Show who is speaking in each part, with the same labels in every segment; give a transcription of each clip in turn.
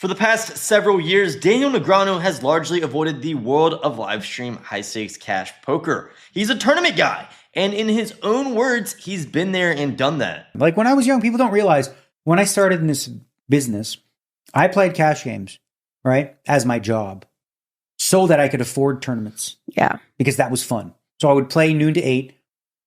Speaker 1: For the past several years, Daniel Negreanu has largely avoided the world of live stream high-stakes cash poker. He's a tournament guy, and in his own words, he's been there and done that.
Speaker 2: Like when I was young, people don't realize when I started in this business, I played cash games, right, as my job so that I could afford tournaments.
Speaker 3: Yeah.
Speaker 2: Because that was fun. So I would play noon to 8,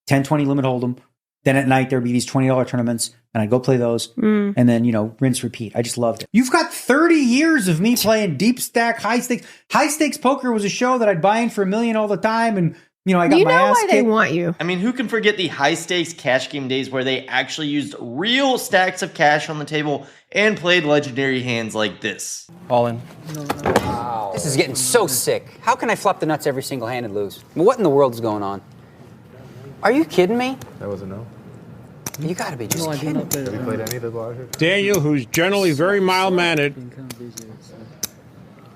Speaker 2: 10, 20 limit hold'em. Then at night, there'd be these $20 tournaments, and I'd go play those, and then, you know, rinse, repeat. I just loved it. You've got 30 years of me playing deep stack, high stakes. High stakes poker was a show that I'd buy in for $1 million all the time, and, you know, I got my ass kicked.
Speaker 3: They want you.
Speaker 1: I mean, who can forget the high-stakes cash game days where they actually used real stacks of cash on the table and played legendary hands like this?
Speaker 4: All in.
Speaker 5: Wow. This is getting so sick. How can I flop the nuts every single hand and lose? What in the world is going on? Are you kidding me?
Speaker 4: That was a no.
Speaker 5: You gotta be just kidding.
Speaker 4: Have you played any of the bars?
Speaker 6: Daniel, who's generally very mild-mannered,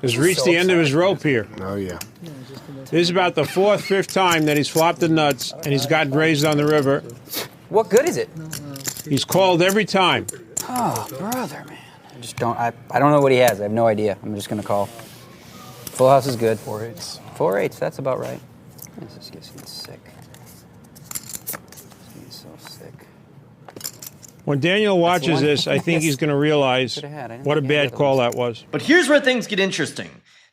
Speaker 6: has reached the end of his rope here.
Speaker 4: Oh, yeah.
Speaker 6: This is about the 4th, 5th time that he's flopped the nuts and he's gotten raised on the river.
Speaker 5: What good is it?
Speaker 6: He's called every time.
Speaker 5: Oh, brother, man. I don't know what he has. I have no idea. I'm just gonna call. Full house is good.
Speaker 4: 4-8s.
Speaker 5: 4-8s, that's about right. This is getting sick. So sick.
Speaker 6: When Daniel watches this, I think he's going to realize what a bad call that was.
Speaker 1: But here's where things get interesting.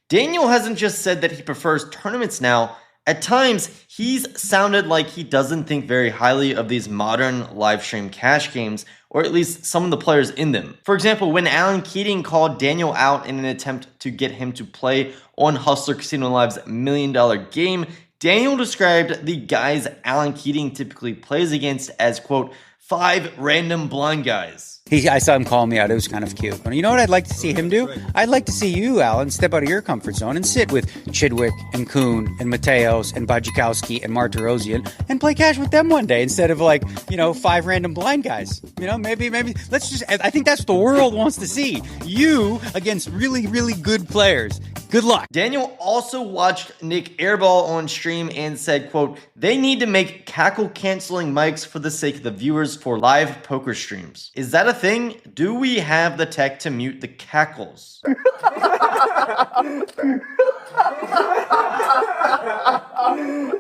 Speaker 1: Daniel hasn't just said that he prefers tournaments now. At times, he's sounded like he doesn't think very highly of these modern live stream cash games, or at least some of the players in them. For example, when Alan Keating called Daniel out in an attempt to get him to play on Hustler Casino Live's $1 million game, Daniel described the guys Alan Keating typically plays against as, quote, 5 random blind guys.
Speaker 2: I saw him call me out. It was kind of cute. But you know what I'd like to see him do? I'd like to see you, Alan, step out of your comfort zone and sit with Chidwick and Kuhn and Mateos and Bajikowski and Martirosian and play cash with them one day instead of, like, you know, 5 random blind guys. You know, maybe let's just, I think that's what the world wants to see. You against really, really good players. Good luck.
Speaker 1: Daniel also watched Nick Airball on stream and said, quote, they need to make cackle canceling mics for the sake of the viewers for live poker streams. Is that a thing? Do we have the tech to mute the cackles?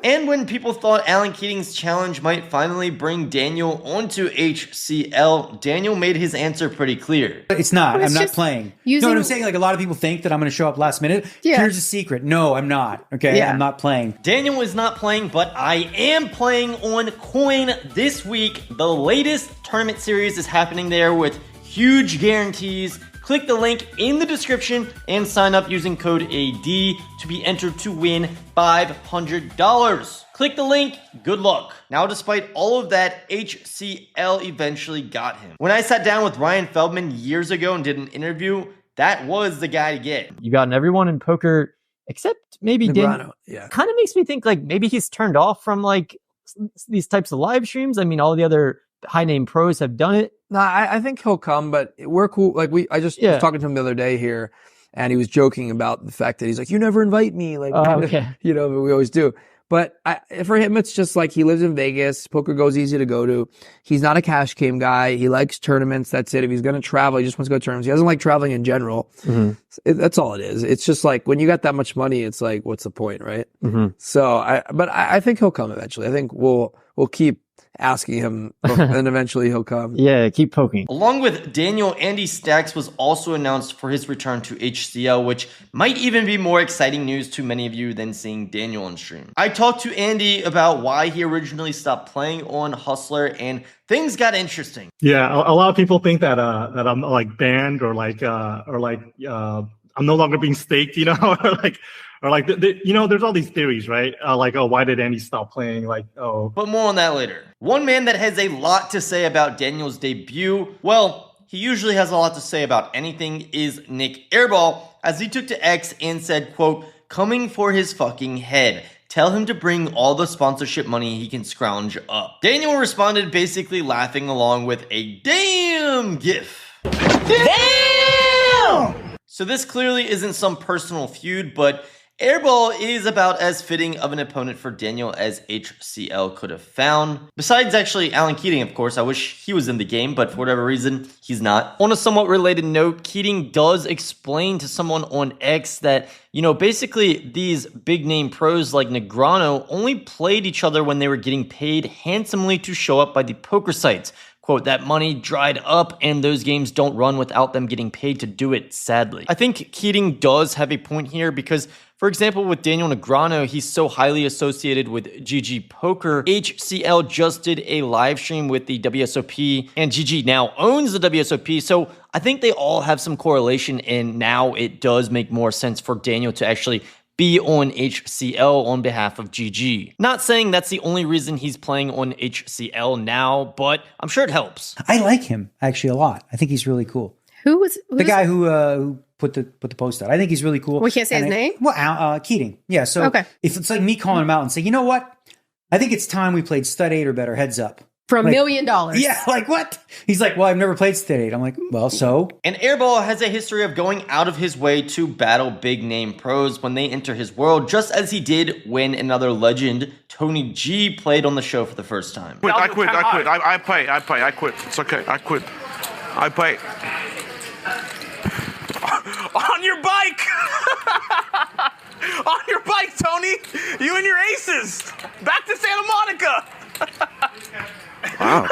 Speaker 1: And when people thought Alan Keating's challenge might finally bring Daniel onto HCL, Daniel made his answer pretty clear.
Speaker 2: It's not. I'm not playing. You know what I'm saying? Like, a lot of people think that I'm going to show up last minute. Yeah. Here's a secret. No, I'm not. Okay? Yeah. I'm not playing.
Speaker 1: Daniel is not playing, but I am playing on Coin this week. The latest tournament series is happening there with huge guarantees. Click the link in the description and sign up using code AD to be entered to win $500. Click the link. Good luck. Now, despite all of that, HCL eventually got him. When I sat down with Ryan Feldman years ago and did an interview, that was the guy to get.
Speaker 7: You've gotten everyone in poker except maybe Daniel. Yeah. Kind of makes me think like maybe he's turned off from like these types of live streams. I mean, all the other high name pros have done it.
Speaker 4: No, I think he'll come, but we're cool. Like I just was talking to him the other day here, and he was joking about the fact that he's like, you never invite me. Like, you know, we always do. But for him, it's just like he lives in Vegas. Poker goes easy to go to. He's not a cash game guy. He likes tournaments. That's it. If he's going to travel, he just wants to go to tournaments. He doesn't like traveling in general. That's all it is. It's just like when you got that much money, it's like, what's the point, right? So I think he'll come eventually. I think we'll keep asking him and eventually he'll come.
Speaker 7: Yeah, keep poking.
Speaker 1: Along with Daniel, Andy Stacks was also announced for his return to HCL, which might even be more exciting news to many of you than seeing Daniel on stream. I talked to Andy about why he originally stopped playing on Hustler, and things got interesting.
Speaker 8: Yeah, a lot of people think that that I'm like banned or like I'm no longer being staked, you know, or like you know, there's all these theories, right? Like, oh, why did Andy stop playing? Like, oh.
Speaker 1: But more on that later. One man that has a lot to say about Daniel's debut, well, he usually has a lot to say about anything, is Nick Airball, as he took to X and said, quote, coming for his fucking head. Tell him to bring all the sponsorship money he can scrounge up. Daniel responded basically laughing along with a damn gif. Damn! So this clearly isn't some personal feud, but Airball is about as fitting of an opponent for Daniel as HCL could have found. Besides actually Alan Keating, of course. I wish he was in the game, but for whatever reason, he's not. On a somewhat related note, Keating does explain to someone on X that, basically these big name pros like Negreanu only played each other when they were getting paid handsomely to show up by the poker sites. Quote, that money dried up and those games don't run without them getting paid to do it, sadly. I think Keating does have a point here because, for example, with Daniel Negreanu, he's so highly associated with GG Poker. HCL just did a live stream with the WSOP, and GG now owns the WSOP, so I think they all have some correlation, and now it does make more sense for Daniel to actually be on HCL on behalf of GG. Not saying that's the only reason he's playing on HCL now, but I'm sure it helps.
Speaker 2: I like him actually a lot. I think he's really cool.
Speaker 3: Who's
Speaker 2: the guy who put the post out? I think he's really cool.
Speaker 3: We can't say his name?
Speaker 2: Well, Keating. Yeah, so
Speaker 3: okay.
Speaker 2: If it's like me calling him out and say, you know what? I think it's time we played Stud 8 or better, heads up.
Speaker 3: For $1 million.
Speaker 2: Yeah, like what? He's like, well, I've never played Stud 8. I'm like, well, so?
Speaker 1: And Airball has a history of going out of his way to battle big name pros when they enter his world, just as he did when another legend, Tony G, played on the show for the first time.
Speaker 9: I quit. I quit. It's okay. I quit. I play. On your bike! On your bike, Tony! You and your aces! Back to Santa Monica!
Speaker 1: Wow.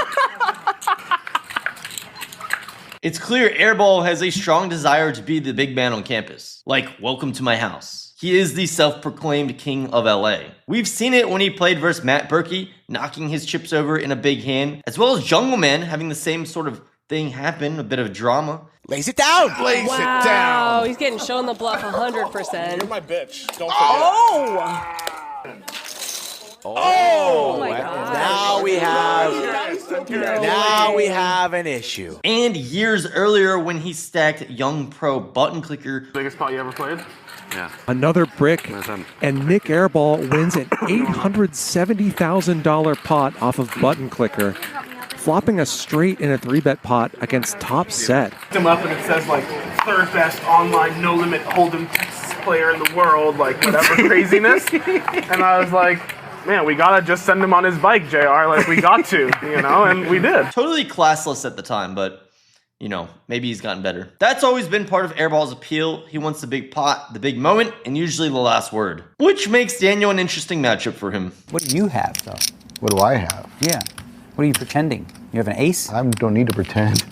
Speaker 1: It's clear Airball has a strong desire to be the big man on campus. Like, welcome to my house. He is the self-proclaimed king of LA. We've seen it when he played versus Matt Berkey, knocking his chips over in a big hand, as well as Jungle Man having the same sort of thing happen, a bit of drama.
Speaker 10: Lays it down.
Speaker 9: Lays it down.
Speaker 11: Oh, he's getting shown the bluff 100%.
Speaker 9: You're my bitch. Don't forget.
Speaker 10: Oh
Speaker 11: my God.
Speaker 10: Now we have an issue.
Speaker 1: And years earlier when he stacked young pro button clicker.
Speaker 9: Biggest pot you ever played?
Speaker 12: Yeah. Another brick, and Nick Airball wins an $870,000 pot off of button clicker, flopping a straight in a 3-bet pot against top set.
Speaker 9: Him up and it says like third best online no limit hold'em player in the world, like whatever craziness. And I was like, man, we gotta just send him on his bike, JR. Like we got to, and we did.
Speaker 1: Totally classless at the time, but maybe he's gotten better. That's always been part of Airball's appeal. He wants the big pot, the big moment, and usually the last word. Which makes Daniel an interesting matchup for him.
Speaker 2: What do you have, though?
Speaker 13: What do I have?
Speaker 2: Yeah. What are you pretending? You have an ace?
Speaker 13: I don't need to pretend.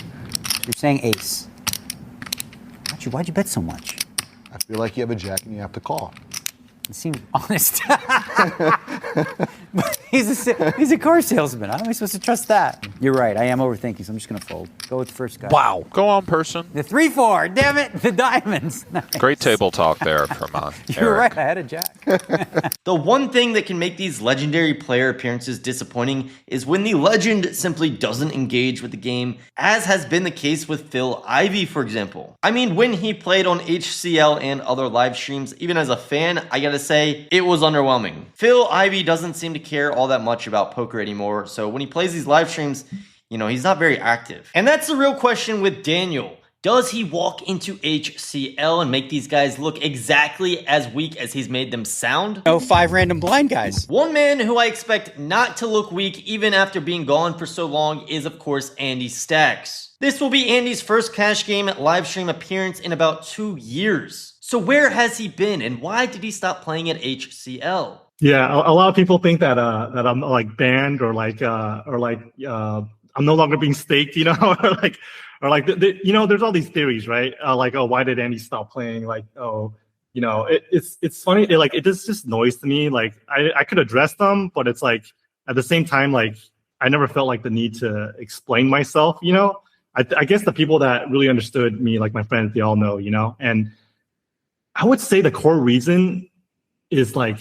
Speaker 2: You're saying ace. Why'd you bet so much?
Speaker 13: I feel like you have a jack and you have to call.
Speaker 2: It seems honest. He's a car salesman. How am I supposed to trust that? You're right. I am overthinking, so I'm just going to fold. Go with the first guy.
Speaker 10: Wow. Go on, person.
Speaker 2: The 3-4. Damn it. The diamonds. Nice.
Speaker 14: Great table talk there from
Speaker 2: You're right. I had a jack.
Speaker 1: The one thing that can make these legendary player appearances disappointing is when the legend simply doesn't engage with the game, as has been the case with Phil Ivey, for example. I mean, when he played on HCL and other live streams, even as a fan, I gotta say, it was underwhelming. Phil Ivey doesn't seem to care all that much about poker anymore, so when he plays these live streams, he's not very active. And that's the real question with Daniel. Does he walk into HCL and make these guys look exactly as weak as he's made them sound?
Speaker 2: 5 random blind guys.
Speaker 1: One man who I expect not to look weak even after being gone for so long is, of course, Andy Stacks. This will be Andy's first cash game live stream appearance in about 2 years. So where has he been and why did he stop playing at HCL?
Speaker 8: Yeah, a lot of people think that that I'm like banned or I'm no longer being staked, there's all these theories, right? Why did Andy stop playing? It's funny. It just noise to me. Like I could address them, but it's like at the same time, like I never felt like the need to explain myself. I guess the people that really understood me, like my friends, they all know, and I would say the core reason is like,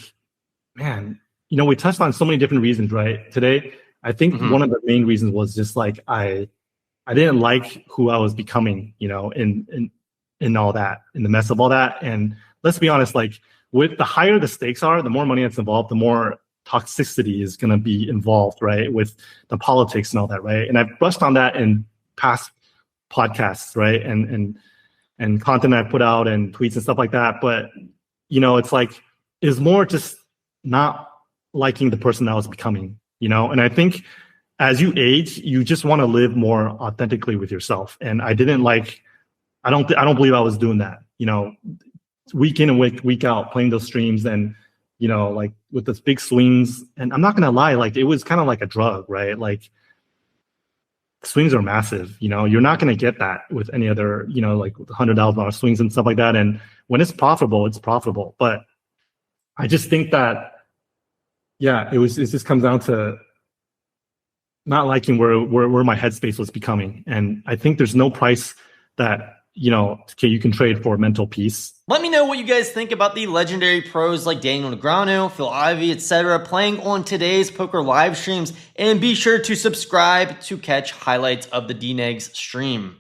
Speaker 8: man, we touched on so many different reasons, right? Today, I think one of the main reasons was just like I didn't like who I was becoming, in all that, in the mess of all that. And let's be honest, like with the higher the stakes are, the more money that's involved, the more toxicity is going to be involved, right? With the politics and all that, right? And I've brushed on that in past podcasts, right? And content I put out and tweets and stuff like that. But it's like, is more just not liking the person that I was becoming, and I think as you age, you just want to live more authentically with yourself. And I didn't I don't believe I was doing that, week in and week out, playing those streams and, like with those big swings. And I'm not going to lie, like it was kind of like a drug, right? Like swings are massive, you're not going to get that with any other, like $100,000 swings and stuff like that. And when it's profitable, it's profitable. But I just think that, it just comes down to not liking where my headspace was becoming. And I think there's no price that, you can trade for mental peace.
Speaker 1: Let me know what you guys think about the legendary pros like Daniel Negreanu, Phil Ivey, etc. playing on today's poker live streams, and be sure to subscribe to catch highlights of the DNegs stream.